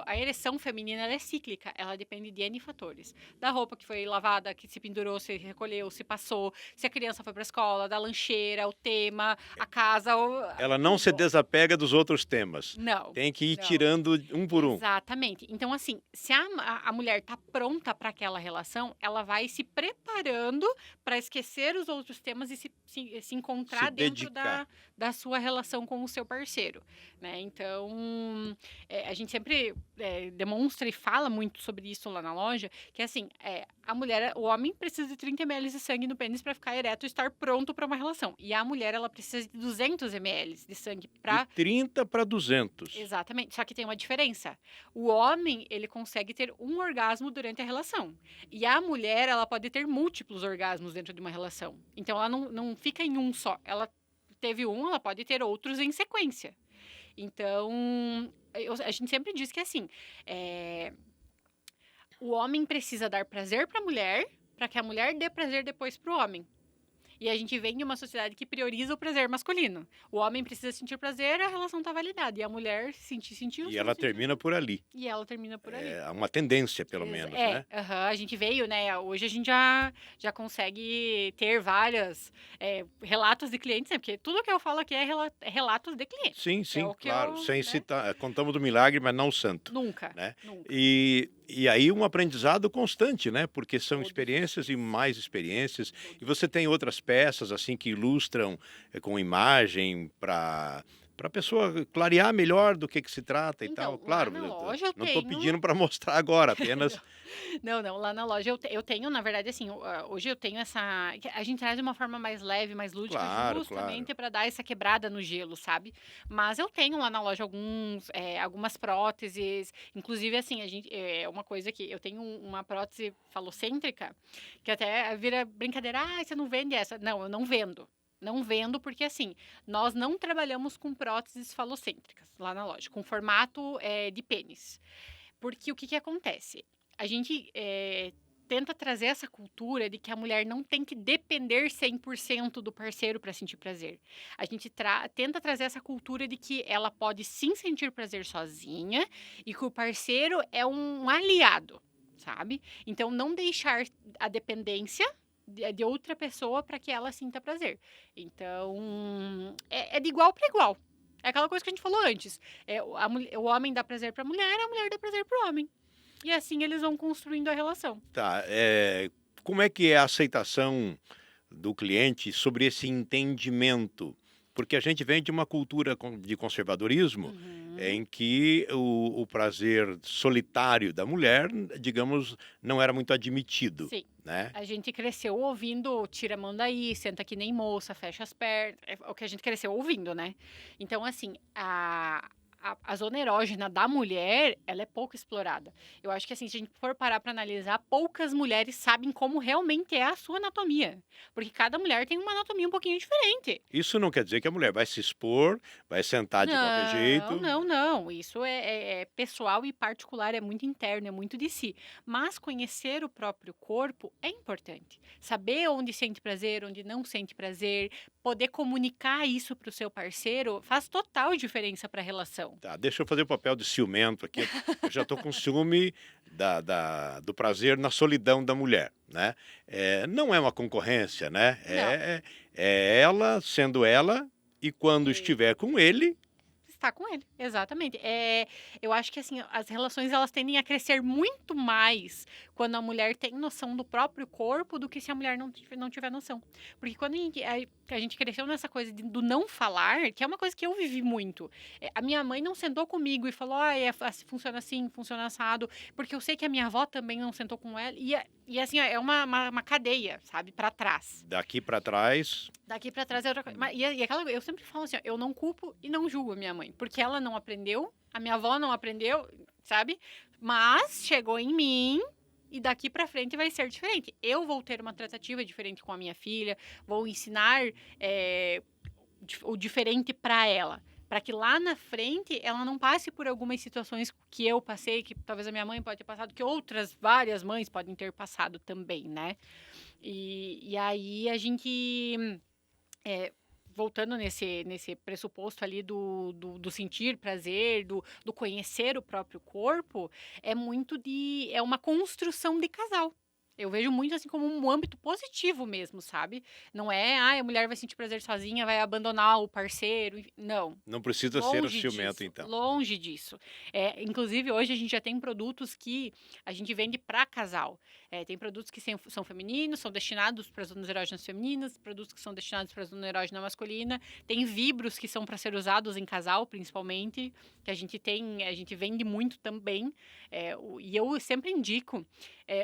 A ereção feminina, ela é cíclica. Ela depende de N fatores. Da roupa que foi lavada, que se pendurou, se recolheu, se passou, se a criança foi pra escola, da lancheira, o tema, a casa, Ela não se tudo. desapega dos outros temas. Não. Tem que ir não. tirando um por um. Exatamente. Então, assim, se a mulher tá pronta para aquela relação, ela vai se preparando para esquecer os outros temas e se encontrar Se dentro dedicar. da sua relação com o seu parceiro, né? Então, a gente sempre demonstra e fala muito sobre isso lá na loja, que assim, a mulher, o homem precisa de 30 ml de sangue no pênis para ficar ereto e estar pronto para uma relação. E a mulher, ela precisa de 200 ml de sangue para... De 30 para 200. Exatamente, só que tem uma diferença. O homem, ele consegue ter um orgasmo durante a relação. E a mulher, ela pode ter múltiplos orgasmos dentro de uma relação. Então, ela não fica em um só. Ela teve um, ela pode ter outros em sequência. Então, a gente sempre diz que assim, o homem precisa dar prazer para a mulher, para que a mulher dê prazer depois para o homem. E a gente vem de uma sociedade que prioriza o prazer masculino. O homem precisa sentir prazer, a relação está validada. E a mulher sentiu. E ela termina por ali. E ela termina por ali. É uma tendência, pelo menos, né? A gente veio, né? Hoje a gente já consegue ter vários relatos de clientes, né? Porque tudo que eu falo aqui é relatos de clientes. Sim, sim, o que claro. Sem né? citar, contamos do milagre, mas não o santo. Nunca, Né? nunca. E aí um aprendizado constante, né? Porque são Todos experiências e mais experiências. Todos. E você tem outras peças assim que ilustram com imagem para a pessoa clarear melhor do que se trata e Então, tal. lá Claro, na eu loja eu não estou tenho... pedindo para mostrar agora, apenas Não, lá na loja eu tenho, na verdade, assim, hoje eu tenho essa... A gente traz de uma forma mais leve, mais lúdica, Claro, justamente para dar essa quebrada no gelo, sabe? Mas eu tenho lá na loja algumas próteses, inclusive, assim, é uma coisa que eu tenho uma prótese falocêntrica, que até vira brincadeira, você não vende essa? Não, eu não vendo. Não vendo porque, assim, nós não trabalhamos com próteses falocêntricas lá na loja, com formato de pênis. Porque o que acontece? A gente tenta trazer essa cultura de que a mulher não tem que depender 100% do parceiro para sentir prazer. A gente tenta trazer essa cultura de que ela pode sim sentir prazer sozinha e que o parceiro é um aliado, sabe? Então, não deixar a dependência de outra pessoa para que ela sinta prazer. Então, é de igual para igual. É aquela coisa que a gente falou antes. O homem dá prazer para a mulher dá prazer para o homem. E assim eles vão construindo a relação. Tá, como é que é a aceitação do cliente sobre esse entendimento? Porque a gente vem de uma cultura de conservadorismo em que o prazer solitário da mulher, digamos, não era muito admitido. Sim. Né? A gente cresceu ouvindo tira a mão daí, senta que nem moça, fecha as pernas. É o que a gente cresceu ouvindo, né? Então, assim, a zona erógena da mulher, ela é pouco explorada. Eu acho que, assim, se a gente for parar para analisar, poucas mulheres sabem como realmente é a sua anatomia. Porque cada mulher tem uma anatomia um pouquinho diferente. Isso não quer dizer que a mulher vai se expor, vai sentar de qualquer jeito. Não. Isso é pessoal e particular, é muito interno, é muito de si. Mas conhecer o próprio corpo é importante. Saber onde sente prazer, onde não sente prazer, poder comunicar isso para o seu parceiro faz total diferença para a relação. Tá, deixa eu fazer o papel de ciumento aqui. Eu já estou com ciúme do prazer na solidão da mulher, né? Não é uma concorrência, né? É ela sendo ela e quando estiver com ele... Está com ele, exatamente. Eu acho que assim, as relações elas tendem a crescer muito mais quando a mulher tem noção do próprio corpo do que se a mulher não tiver noção. Porque quando que a gente cresceu nessa coisa do não falar, que é uma coisa que eu vivi muito. A minha mãe não sentou comigo e falou, funciona assim, funciona assado, porque eu sei que a minha avó também não sentou com ela, e assim, ó, é uma cadeia, sabe, pra trás. Daqui para trás, Daqui pra trás é outra coisa. Eu sempre falo assim, ó, eu não culpo e não julgo a minha mãe, porque ela não aprendeu, a minha avó não aprendeu, sabe? Mas chegou em mim e daqui pra frente vai ser diferente. Eu vou ter uma tratativa diferente com a minha filha, vou ensinar o diferente pra ela. Para que lá na frente ela não passe por algumas situações que eu passei, que talvez a minha mãe pode ter passado, que outras várias mães podem ter passado também, né? E aí a gente é, voltando nesse pressuposto ali do sentir prazer, do conhecer o próprio corpo, é uma construção de casal. Eu vejo muito assim como um âmbito positivo mesmo, sabe? Não é, a mulher vai sentir prazer sozinha, vai abandonar o parceiro. Não, não precisa ser o longe ciumento, disso, então. longe disso. Inclusive, hoje a gente já tem produtos que a gente vende para casal. Tem produtos que são femininos, são destinados para as zonas erógenas femininas, produtos que são destinados para a zona erógena masculina. Tem vibros que são para ser usados em casal, principalmente, que a gente vende muito também. E eu sempre indico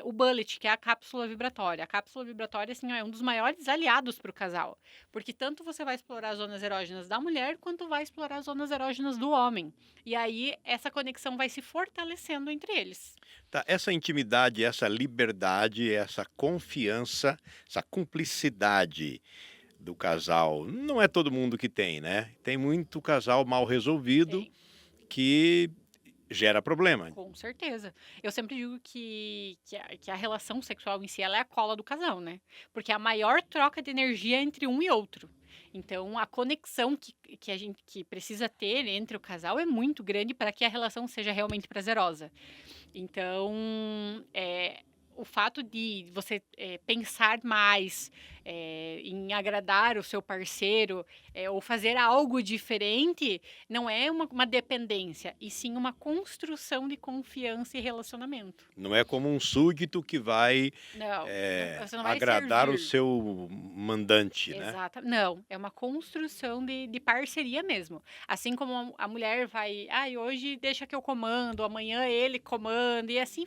o Bullet, que é a cápsula vibratória. A cápsula vibratória assim, é um dos maiores aliados para o casal, porque tanto você vai explorar as zonas erógenas da mulher, quanto vai explorar as zonas erógenas do homem. E aí essa conexão vai se fortalecendo entre eles. Tá, essa intimidade, essa liberdade, essa confiança, essa cumplicidade do casal, não é todo mundo que tem, né? Tem muito casal mal resolvido Tem. que gera problema. Com certeza. Eu sempre digo que a relação sexual em si ela é a cola do casal, né? Porque é a maior troca de energia entre um e outro. Então, a conexão que a gente que precisa ter entre o casal é muito grande para que a relação seja realmente prazerosa. Então, o fato de você pensar mais em agradar o seu parceiro ou fazer algo diferente não é uma dependência, e sim uma construção de confiança e relacionamento. Não é como um súdito que vai Não, você não vai agradar o servir. seu mandante, né? Exato. Não, é uma construção de parceria mesmo. Assim como a mulher vai, hoje deixa que eu comando, amanhã ele comanda, e assim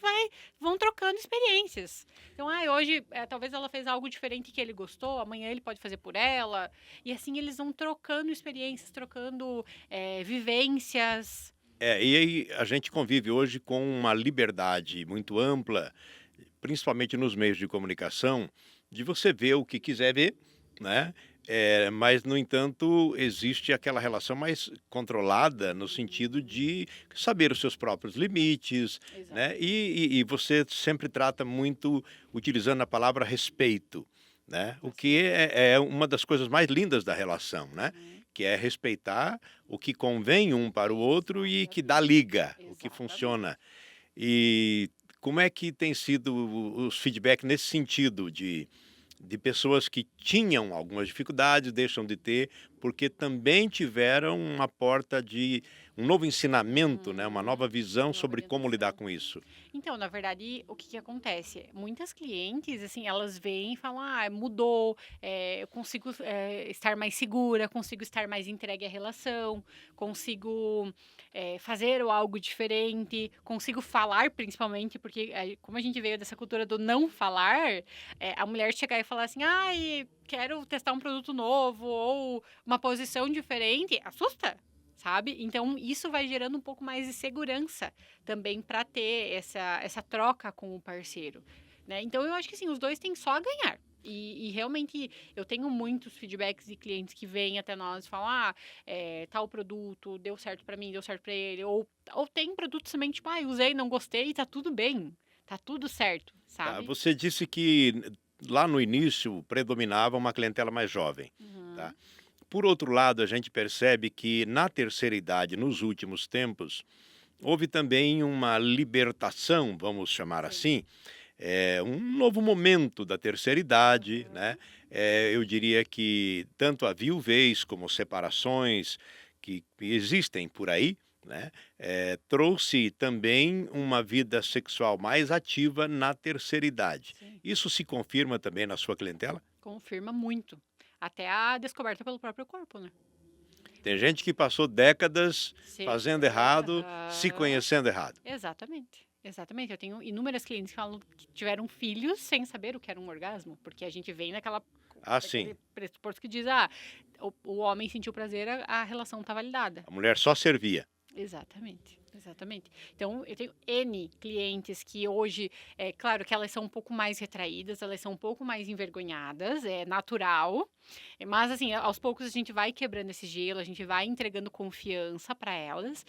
vão trocando experiências. Então, hoje talvez ela fez algo diferente que ele gostou, amanhã ele pode fazer por ela, e assim eles vão trocando experiências, trocando vivências. E aí a gente convive hoje com uma liberdade muito ampla, principalmente nos meios de comunicação, de você ver o que quiser ver, né? Mas, no entanto, existe aquela relação mais controlada no sentido de saber os seus próprios limites, Exato. né? E você sempre trata muito utilizando a palavra respeito, né? O que é uma das coisas mais lindas da relação, né? Uhum. Que é respeitar o que convém um para o outro e que dá liga, o que funciona. E como é que tem sido os feedback nesse sentido de pessoas que tinham algumas dificuldades, deixam de ter, porque também tiveram uma porta de um novo ensinamento, né, uma nova visão Uma nova sobre como lidar orientação. com isso? Então, na verdade, o que acontece? Muitas clientes, assim, elas vêm e falam, mudou, eu consigo estar mais segura, consigo estar mais entregue à relação, consigo fazer algo diferente, consigo falar principalmente, porque como a gente veio dessa cultura do não falar, a mulher chegar e falar assim, quero testar um produto novo ou uma posição diferente, assusta. Sabe? Então, isso vai gerando um pouco mais de segurança também para ter essa troca com o parceiro, né? Então, eu acho que sim, os dois têm só a ganhar. E realmente eu tenho muitos feedbacks de clientes que vêm até nós e falam: tal produto deu certo para mim, deu certo para ele. Ou tem produtos também, tipo, usei, não gostei, tá tudo bem, tá tudo certo, Tá, sabe? você disse que lá no início predominava uma clientela mais jovem, tá? Uhum. Por outro lado, a gente percebe que na terceira idade, nos últimos tempos, houve também uma libertação, vamos chamar Sim. assim, um novo momento da terceira idade, né? Eu diria que tanto a viuvez como separações que existem por aí, né? Trouxe também uma vida sexual mais ativa na terceira idade. Sim. Isso se confirma também na sua clientela? Confirma muito. até a descoberta pelo próprio corpo, né. Tem gente que passou décadas Se fazendo errado, se Aham. conhecendo errado. Exatamente, exatamente. Eu tenho inúmeras clientes que falam que tiveram filhos sem saber o que era um orgasmo, porque a gente vem Ah, sim. daquele pressuposto que diz: "Ah, o homem sentiu prazer, a relação está validada". A mulher só servia. Exatamente, exatamente. Então, eu tenho N clientes que hoje, é claro que elas são um pouco mais retraídas, elas são um pouco mais envergonhadas, é natural, mas assim, aos poucos a gente vai quebrando esse gelo, a gente vai entregando confiança para elas.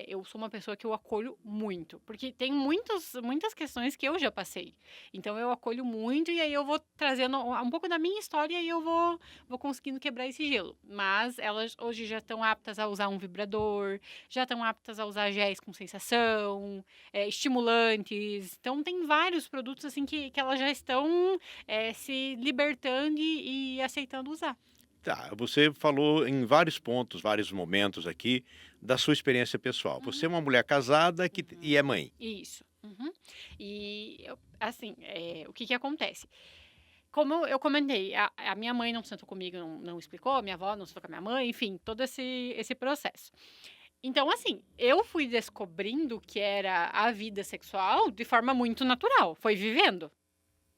Eu sou uma pessoa que eu acolho muito, porque tem muitas questões que eu já passei. Então, eu acolho muito e aí eu vou trazendo um pouco da minha história e vou conseguindo quebrar esse gelo. Mas elas hoje já estão aptas a usar um vibrador, já estão aptas a usar géis com sensação, estimulantes. Então, tem vários produtos assim que elas já estão se libertando e aceitando usar. Tá, você falou em vários pontos, vários momentos aqui da sua experiência pessoal. Você Uhum, é uma mulher casada e é uhum. mãe. Isso. Uhum. Assim, o que que acontece? Como eu comentei, a minha mãe não sentou comigo, não explicou, a minha avó não sentou com a minha mãe, enfim, todo esse processo. Então, assim, eu fui descobrindo o que era a vida sexual de forma muito natural, foi vivendo.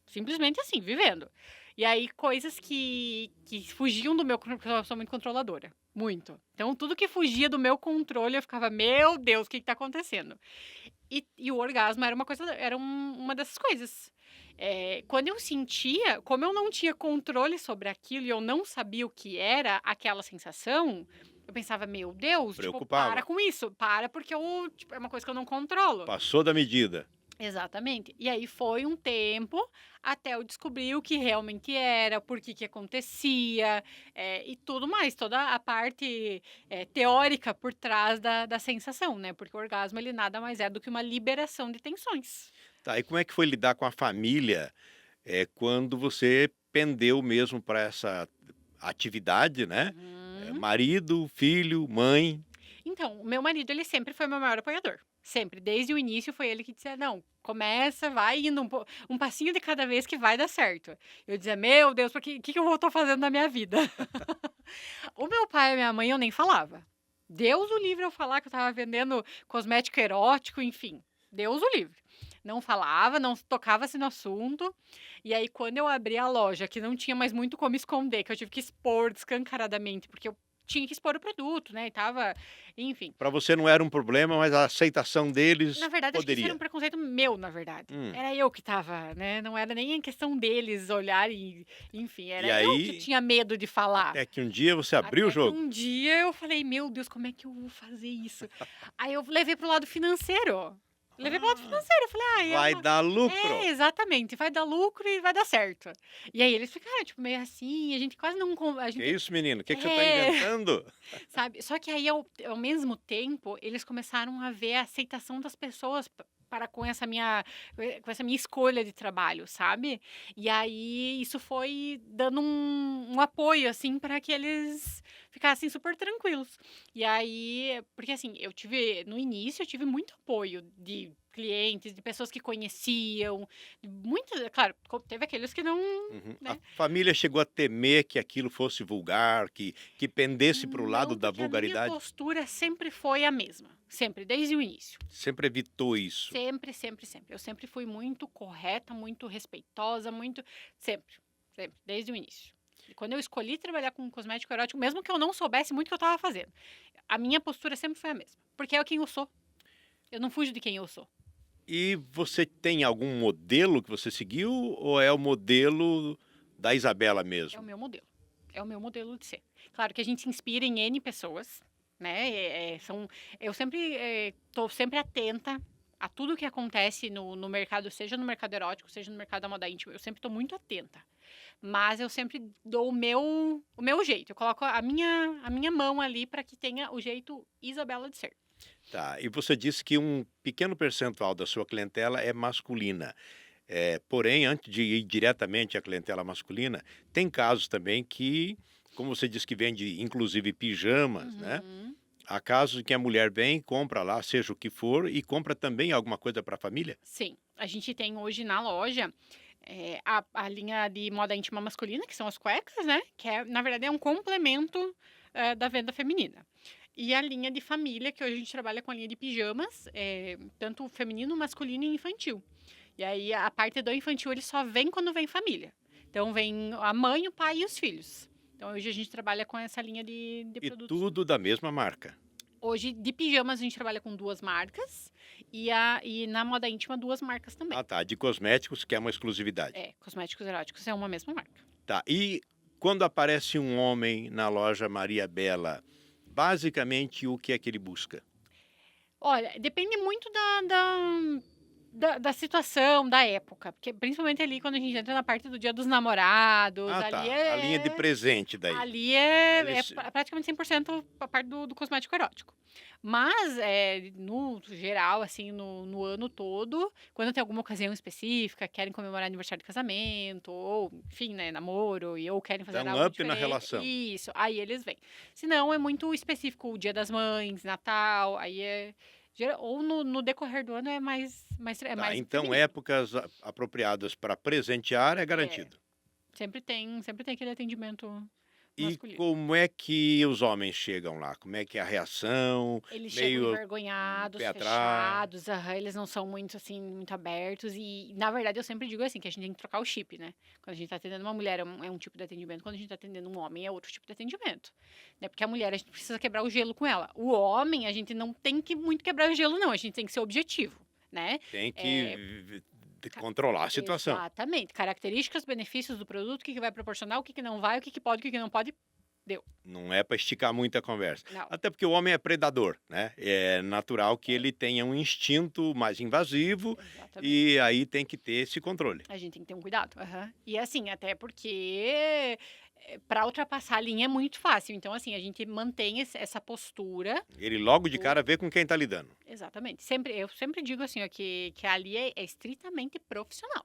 Simplesmente assim, vivendo. E aí, coisas que fugiam do meu controle, porque eu sou muito controladora. Muito. Então, tudo que fugia do meu controle, eu ficava, meu Deus, o que que tá acontecendo? E o orgasmo era uma coisa, uma dessas coisas. Quando eu sentia, como eu não tinha controle sobre aquilo e eu não sabia o que era aquela sensação, eu pensava, meu Deus, tipo, para Preocupava. com isso, para porque tipo, é uma coisa que eu não controlo. Passou da medida. Exatamente. E aí foi um tempo até eu descobrir o que realmente era, por que que acontecia, e tudo mais, toda a parte, teórica por trás da sensação, né, porque o orgasmo ele nada mais é do que uma liberação de tensões. Tá, e como é que foi lidar com a família, quando você pendeu mesmo para essa atividade, né? Uhum. Marido, filho, mãe. Então, o meu marido, ele sempre foi meu maior apoiador. Sempre, desde o início foi ele que dizia: "Não, começa, vai indo um passinho de cada vez que vai dar certo". Eu dizia: "Meu Deus, porque que eu tô fazendo na minha vida?". O meu pai e a minha mãe eu nem falava. Deus o livre eu falar que eu estava vendendo cosmético erótico, enfim, Deus o livre. Não falava, não tocava-se no assunto. E aí, quando eu abri a loja, que não tinha mais muito como esconder, que eu tive que expor descancaradamente, porque eu tinha que expor o produto, né? E tava, enfim. Para você não era um problema, mas a aceitação Na deles verdade, acho que isso era um poderia. preconceito meu, na verdade. Hum. Era eu que estava, né? Não era nem a questão deles olharem, enfim, E era eu que aí, tinha medo de falar. até que um dia você abriu o Até que jogo. um dia eu falei: "Meu Deus, como é que eu vou fazer isso?". Aí eu levei para o lado financeiro. Levei para o lado Ah, financeiro, eu falei: "Ai, é vai uma". dar lucro. É, exatamente, vai dar lucro e vai dar certo. E aí eles ficaram, tipo, meio assim, a gente quase não a Que gente isso, menino? O que que você está é, inventando? sabe. Só que aí ao mesmo tempo, eles começaram a ver a aceitação das pessoas para com essa minha escolha de trabalho, sabe. E aí isso foi dando um apoio, assim, para que eles ficassem super tranquilos. E aí porque assim, no início eu tive muito apoio de clientes, de pessoas que conheciam, de muitas claro, teve aqueles que não, Uhum. A né. família chegou a temer que aquilo fosse vulgar, que pendesse para o lado Não, da porque a minha vulgaridade? postura sempre foi a mesma, sempre, desde o início. Sempre evitou isso. Sempre, sempre, sempre. Eu sempre fui muito correta, muito respeitosa, muito sempre, sempre, desde o início. E quando eu escolhi trabalhar com cosmético erótico, mesmo que eu não soubesse muito o que eu estava fazendo, a minha postura sempre foi a mesma, porque é quem eu sou. Eu não fujo de quem eu sou. E você tem algum modelo que você seguiu ou é o modelo da Isabela É o mesmo? meu modelo. É o meu modelo de ser. Claro que a gente se inspira em N pessoas, né? Eu sempre estou sempre atenta a tudo que acontece no mercado, seja no mercado erótico, seja no mercado da moda íntima. Eu sempre estou muito atenta. Mas eu sempre dou o meu jeito. Eu coloco a minha mão ali para que tenha o jeito Isabela de ser. Tá, e você disse que um pequeno percentual da sua clientela é masculina. Porém, antes de ir diretamente à clientela masculina, tem casos também que, como você disse que vende inclusive pijamas, né? Uhum. Há casos em que a mulher vem, compra lá, seja o que for, e compra também alguma coisa para a família? Sim, a gente tem hoje na loja A linha de moda íntima masculina, que são as cuecas, né, que na verdade é um complemento, da venda feminina. E a linha de família, que hoje a gente trabalha com a linha de pijamas, tanto feminino, masculino e infantil. E aí a parte do infantil ele só vem quando vem família. Então vem a mãe, o pai e os filhos. Então hoje a gente trabalha com essa linha de E produtos. tudo da mesma marca. Hoje de pijamas a gente trabalha com 2 marcas e na moda íntima 2 marcas também. Ah, tá. De cosméticos, que é uma exclusividade. Cosméticos eróticos é uma mesma marca. Tá. E quando aparece um homem na loja Maria Bela, basicamente o que é que ele busca? Olha, depende muito da situação, da época, porque principalmente ali quando a gente entra na parte do Dia dos Namorados, Ah, tá. ali A linha de presente daí. ali é Eles- praticamente 100% a parte do cosmético erótico. Mas, no geral, assim, no ano todo, quando tem alguma ocasião específica, querem comemorar aniversário de casamento, ou, enfim, né, namoro, ou querem fazer Dá um algo up na diferente. relação. Isso, aí eles vêm. Se não, é muito específico o Dia das Mães, Natal, aí ou no decorrer do ano é mais Tá, mais então feminino. épocas apropriadas para presentear é É, garantido. sempre tem aquele atendimento E masculino. como é que os homens chegam lá? Como é que é a reação? Eles chegam Meio envergonhados, pé atrás? fechados, eles não são muito, assim, muito abertos e, na verdade, eu sempre digo assim, que a gente tem que trocar o chip, né? Quando a gente tá atendendo uma mulher é um tipo de atendimento, quando a gente tá atendendo um homem é outro tipo de atendimento, né? Porque a mulher, a gente precisa quebrar o gelo com ela. O homem, a gente não tem que muito quebrar o gelo, não, a gente tem que ser objetivo, né? Tem que controlar a situação. Exatamente. Características, benefícios do produto, o que vai proporcionar, o que não vai, o que pode, o que não pode, deu. Não é para esticar muito a conversa. Não. Até porque o homem é predador, né? É natural que ele tenha um instinto mais invasivo Exatamente. e aí tem que ter esse controle. A gente tem que ter um cuidado. E assim, até porque para ultrapassar a linha é muito fácil. Então, assim, a gente mantém essa postura. Ele logo de cara vê com quem está lidando. Exatamente. Eu sempre digo assim, ó, que ali é estritamente profissional.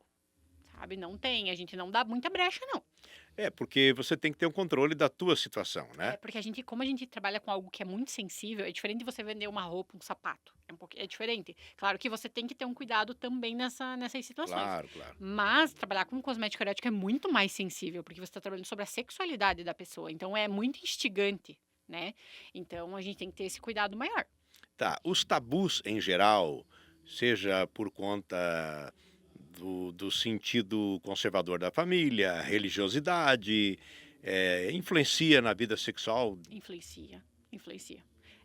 Sabe? Não tem, a gente não dá muita brecha, não. É, porque você tem que ter um controle da tua situação, né? Porque como a gente trabalha com algo que é muito sensível, é diferente de você vender uma roupa, um sapato. É diferente. Claro que você tem que ter um cuidado também nessas situações. Claro, claro. Mas trabalhar com cosmético erótico é muito mais sensível, porque você está trabalhando sobre a sexualidade da pessoa. Então é muito instigante, né? Então a gente tem que ter esse cuidado maior. Tá, os tabus em geral, seja por conta do sentido conservador da família, religiosidade, influencia na vida sexual. Influencia.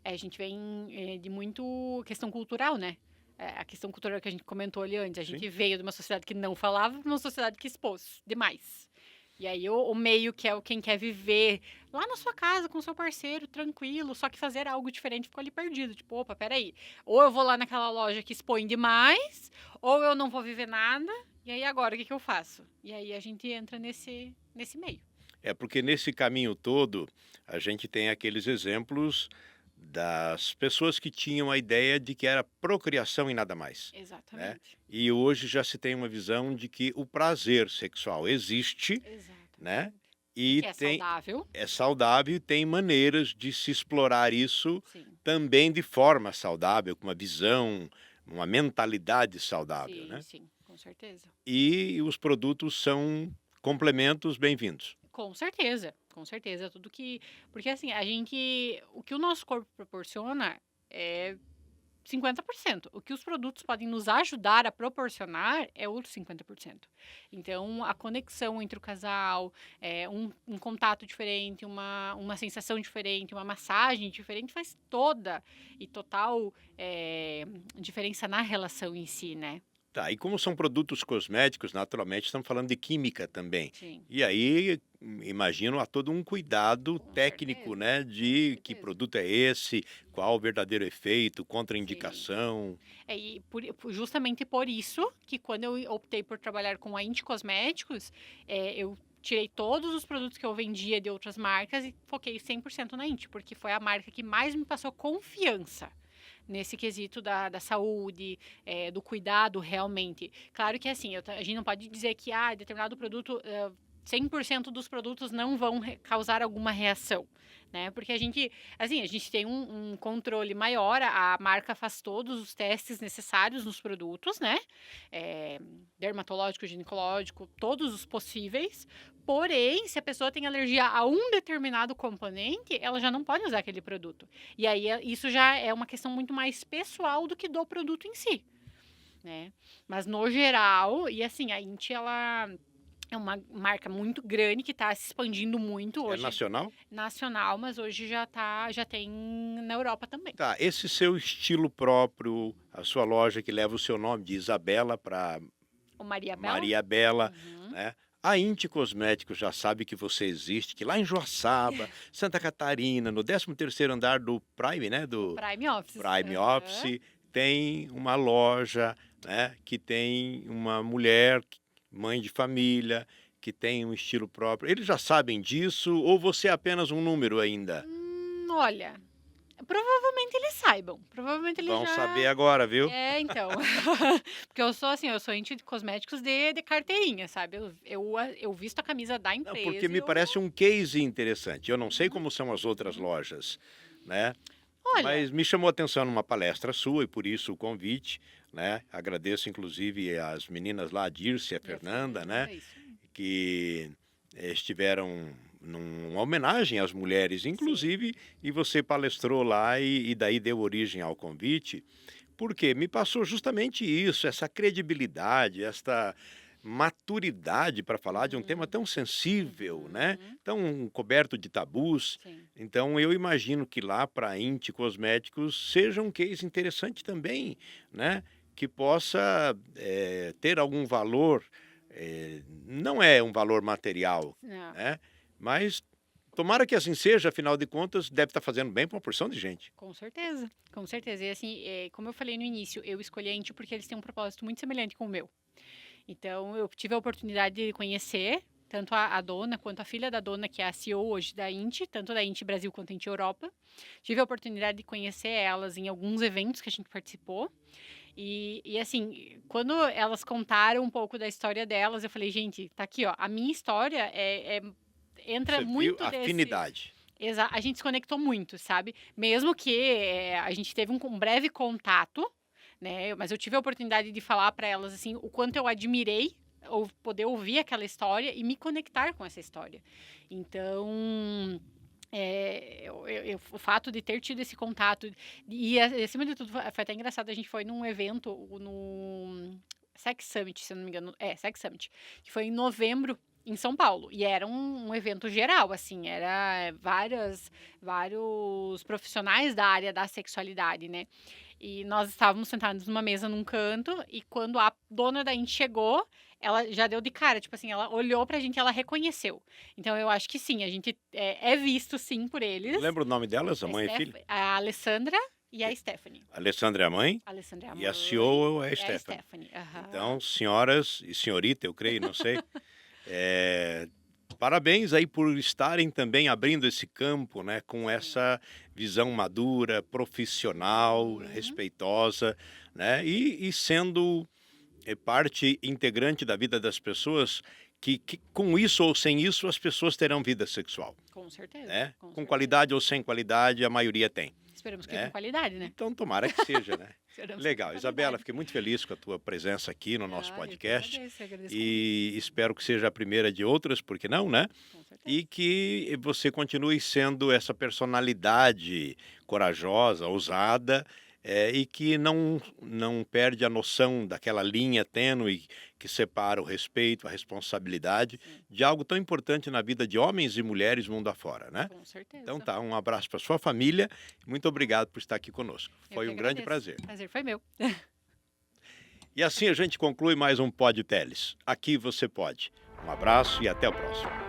A gente vem de muito questão cultural, né? A questão cultural que a gente comentou ali antes. A gente veio de uma sociedade que não falava para uma sociedade que expôs demais. E aí o meio que é quem quer viver lá na sua casa com o seu parceiro, tranquilo, só que fazer algo diferente ficou ali perdido. Tipo, opa, peraí. Ou eu vou lá naquela loja que expõe demais, ou eu não vou viver nada. E aí agora, o que eu faço? E aí a gente entra nesse meio. É porque nesse caminho todo, a gente tem aqueles exemplos das pessoas que tinham a ideia de que era procriação e nada mais. Exatamente. E hoje já se tem uma visão de que o prazer sexual existe, né? E Que é saudável. É saudável e tem maneiras de se explorar isso Sim. também de forma saudável, com uma visão, uma mentalidade saudável, Sim, né? sim, com certeza. E os produtos são complementos bem-vindos. Com certeza, com certeza. Porque assim, o que o nosso corpo proporciona é 50%. O que os produtos podem nos ajudar a proporcionar é outro 50%. Então, a conexão entre o casal, um contato diferente, uma sensação diferente, uma massagem diferente faz toda e total diferença na relação em si, né? Tá, e como são produtos cosméticos, naturalmente estamos falando de química também. Sim. E aí, imagino, há todo um cuidado Com técnico, certeza, né? De que certeza. produto é esse, qual o verdadeiro efeito, contraindicação. Justamente por isso que quando eu optei por trabalhar com a Inti Cosméticos, eu tirei todos os produtos que eu vendia de outras marcas e foquei 100% na Inti, porque foi a marca que mais me passou confiança nesse quesito da saúde, do cuidado realmente. Claro que assim, a gente não pode dizer que determinado produto 100% dos produtos não vão causar alguma reação, né? Porque a gente tem um controle maior, a marca faz todos os testes necessários nos produtos, né? Dermatológico, ginecológico, todos os possíveis. Porém, se a pessoa tem alergia a um determinado componente, ela já não pode usar aquele produto. E aí isso já é uma questão muito mais pessoal do que do produto em si, né? Mas no geral, e assim, a Inti, ela é uma marca muito grande que está se expandindo muito É hoje. nacional? Nacional, mas hoje já tem na Europa também. Tá, esse seu estilo próprio, a sua loja que leva o seu nome de Isabela para O Maria Bela. Maria Bela, Uhum. né? A Inti Cosméticos já sabe que você existe, que lá em Joaçaba, Santa Catarina, no 13º andar do Prime, né? Do Prime Office. Prime Aham. Office, tem uma loja, né? Que tem uma mulher, mãe de família, que tem um estilo próprio. Eles já sabem disso ou você é apenas um número ainda? Olha, provavelmente eles saibam. Provavelmente eles Vão já... saber agora, viu? Então. Porque eu sou Inti de cosméticos de carteirinha, sabe? Eu visto a camisa da Não, empresa. porque me e parece um case interessante. Eu não sei como são as outras lojas, né? Olha, Mas me chamou a atenção numa palestra sua e por isso o convite, né? Agradeço inclusive as meninas lá, a Dirce e a Fernanda, né? isso. Que estiveram numa homenagem às mulheres, inclusive, e você palestrou lá e daí deu origem ao convite, porque me passou justamente isso, essa credibilidade, esta maturidade para falar de um tema tão sensível, né? Tão coberto de tabus. Sim. Então eu imagino que lá para a Inti Cosméticos seja um case interessante também, né? Que possa ter algum valor, não é um valor material, Não. né? Mas tomara que assim seja, afinal de contas, deve estar fazendo bem para uma porção de gente. Com certeza, com certeza. E assim, como eu falei no início, eu escolhi a Inti porque eles têm um propósito muito semelhante com o meu. Então, eu tive a oportunidade de conhecer tanto a dona quanto a filha da dona, que é a CEO hoje da Inti, tanto da Inti Brasil quanto da Inti Europa. Tive a oportunidade de conhecer elas em alguns eventos que a gente participou. E assim, quando elas contaram um pouco da história delas, eu falei, gente, tá aqui, ó, a minha história entra Você muito viu afinidade. A gente se conectou muito, sabe? Mesmo que a gente teve um breve contato, né? Mas eu tive a oportunidade de falar para elas assim o quanto eu admirei ou poder ouvir aquela história e me conectar com essa história. Então, o fato de ter tido esse contato e acima de tudo foi até engraçado, a gente foi num evento no Sex Summit, se eu não me engano, Sex Summit, que foi em novembro em São Paulo, e era um evento geral, assim, era vários profissionais da área da sexualidade, né? E nós estávamos sentados numa mesa num canto, e quando a dona da Inti chegou, ela já deu de cara, tipo assim, ela olhou pra gente e ela reconheceu. Então eu acho que sim, a gente é visto sim por eles. Lembra o nome delas, a mãe e filha? A Alessandra e a Stephanie. A Alessandra é a mãe A Alessandra é a mãe. e a CEO é a É a Stephanie. Stephanie. Aham. Então, senhoras e senhorita, eu creio, não sei. Parabéns aí por estarem também abrindo esse campo, né, com essa visão madura, profissional, respeitosa, né, e sendo parte integrante da vida das pessoas, que com isso ou sem isso as pessoas terão vida sexual, Com certeza. né? Com Com certeza. qualidade ou sem qualidade, a maioria tem. Esperamos que né? com qualidade, né? Então, tomara que seja, né? Esperamos que Legal. com Isabela, qualidade. fiquei muito feliz com a tua presença aqui no nosso Eu que podcast. agradeço E espero que seja a primeira de outras, porque não, né? com certeza. E que você continue sendo essa personalidade corajosa, ousada, e que não perde a noção daquela linha tênue que separa o respeito, a responsabilidade de algo tão importante na vida de homens e mulheres mundo afora, né? Com certeza. Então tá, um abraço para sua família. Muito obrigado por estar aqui conosco. Eu Foi que um grande agradeço. prazer. Prazer foi meu. E assim a gente conclui mais um Pod Teles. Aqui você pode. Um abraço e até o próximo.